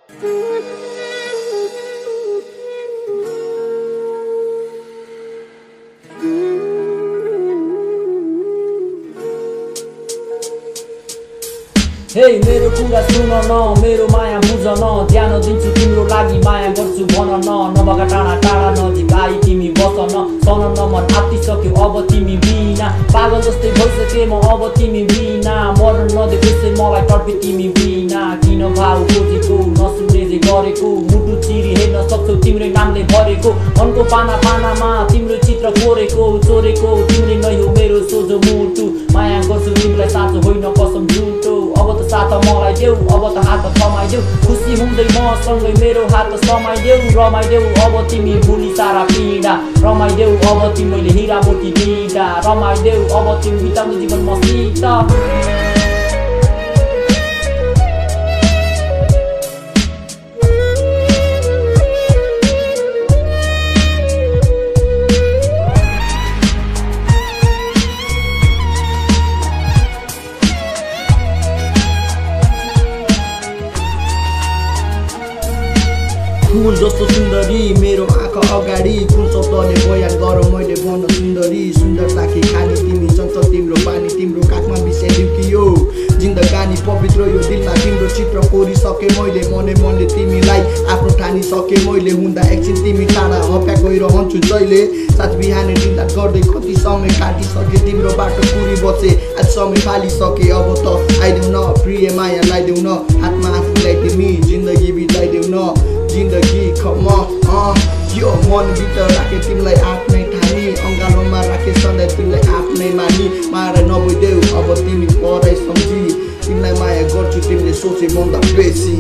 हे मेरो कुरा सुन न मेरो माया बुझ न ध्यान दिन्छु तिम्रो लागि माया गर्छु भन न नभका टाढा टाढा नजिक आई तिमी बस न सन न मन आत्तिसक्यो अब तिमी बिना पागल जस्तै भइसके म अब तिमी बिना मर्न नदे त्यसै मलाई टर्पे तिमी बिना किन भाउ खोजेको नसुन्ने जे गरेको मुटु चिरी हेर्न सक्छौ तिम्रै नामले भरेको मनको पाना पानामा तिम्रो चित्र कोरेको चोरेको तिमीले नै हो मेरो सोझो मुटु माया गर्छु तिमीलाई साँचो होइन कसम झुटो अब त साथ मलाई देऊ अब त हात थमाइदेऊ खुसी हुँदै मसँगै मेरो हात समाइदेऊ रमाइदेऊ अब तिमी भुली सारा पीडा रमाइदेऊ अब तिमीले हिरा मोती दिँदा रमाइदेऊ अब तिमी बिताउनु जीवन मसित फूल जस्तो सुन्दरी मेरो आँखा अगाडि कुन शब्दले बयान गर मैले भन्न सुन्दरी सुन्दरता के खानी तिमी चञ्चल तिम्रो पानी तिम्रो काखमा बिसाइदिउ कि यो जिन्दगानी पवित्र यो दिलमा तिम्रो चित्र कोरिसके मैले मने मनले तिमीलाई आफ्नो ठानिसके मैले हुँदा एकछिन तिमी टाढा हप्याएको रहन्छु जहिले साथ बिहानै दिँदा गर्दै कति समय काटिसके तिम्रो बाटो पुरी बसे आज समय फालिसके अब त आइदेऊ न प्रिय माया लगाइदेऊ न हातमा आफूलाई तिमी जिन्दगी बिताइदेऊ न जिन्दगी खम यो मनभित्र राखे तिमीलाई आफ्नै ठानी अङ्गालोमा राखे सधैँ तिमीलाई आफ्नै मानी मार नभइदेऊ अब तिमी परै सम्झी तिमीलाई माया गर्छु तिमीले सोचे भन्दा बेसी